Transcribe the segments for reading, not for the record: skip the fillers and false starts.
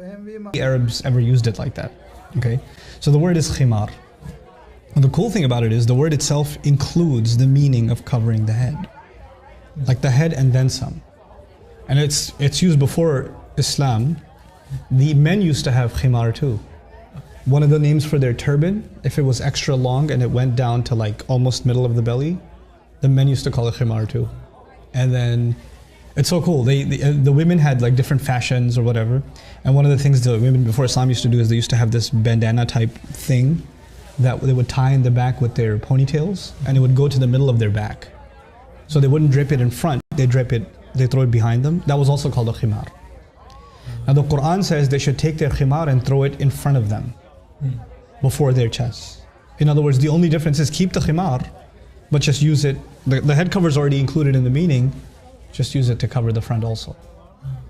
The Arabs ever used it like that. Okay, so the word is khimar. And the cool thing about it is the word itself includes the meaning of covering the head, like the head and then some. And it's used before Islam. The men used to have khimar too. One of the names for their turban, if it was extra long and it went down to like almost middle of the belly, the men used to call it khimar too. And then it's so cool. The women had like different fashions or whatever. And one of the things the women before Islam used to do is they used to have this bandana type thing that they would tie in the back with their ponytails, and it would go to the middle of their back. So they wouldn't drape it in front, they throw it behind them. That was also called a khimar. Now the Quran says they should take their khimar and throw it in front of them, before their chests. In other words, the only difference is keep the khimar, but just use it, the head cover is already included in the meaning, just use it to cover the front also,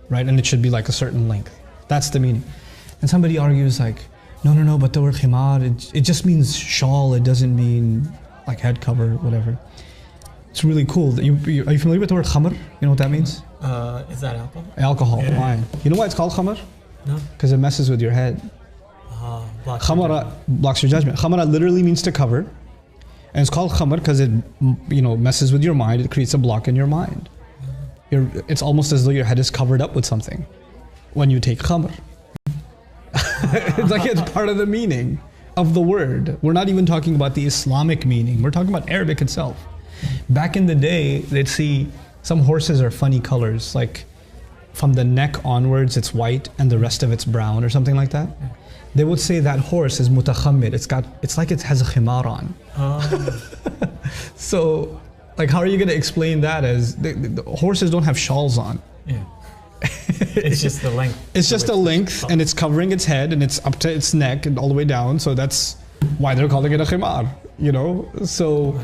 right? And it should be like a certain length. That's the meaning. And somebody argues like, no, but the word khimar, it just means shawl, it doesn't mean like head cover, whatever. It's really cool. Are you familiar with the word khamr? You know what that means? Is that alcohol? Alcohol, yeah. Wine. You know why it's called khamr? No. Because it messes with your head. Khamara blocks your judgment. Khamara literally means to cover. And it's called khamr because it messes with your mind, it creates a block in your mind. It's almost as though your head is covered up with something when you take khamr. It's like it's part of the meaning of the word. We're not even talking about the Islamic meaning. We're talking about Arabic itself. Back in the day, they'd see some horses are funny colors, like from the neck onwards it's white and the rest of it's brown or something like that. They would say that horse is mutakhammir. It's like it has a khimar on. So, like, how are you going to explain that as the horses don't have shawls on? Yeah. It's just the length. It's just a length, and it's covering its head, and it's up to its neck and all the way down. So that's why they're calling it a khimar, So,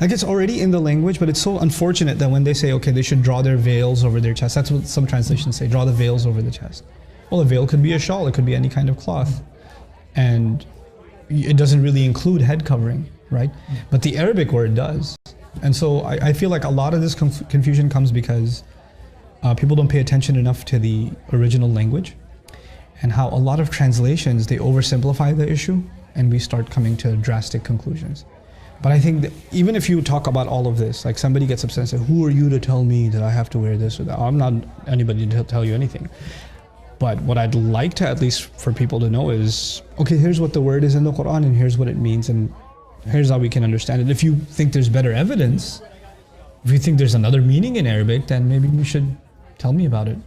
like, it's already in the language, but it's so unfortunate that when they say, okay, they should draw their veils over their chest. That's what some translations say, draw the veils over the chest. Well, a veil could be a shawl, it could be any kind of cloth. And it doesn't really include head covering, right? But the Arabic word does. And so I feel like a lot of this confusion comes because people don't pay attention enough to the original language, and how a lot of translations, they oversimplify the issue and we start coming to drastic conclusions. But I think that even if you talk about all of this, like somebody gets upset and says, who are you to tell me that I have to wear this or that? I'm not anybody to tell you anything. But what I'd like to, at least for people to know, is, okay, here's what the word is in the Quran and here's what it means and here's how we can understand it. If you think there's better evidence, if you think there's another meaning in Arabic, then maybe you should tell me about it.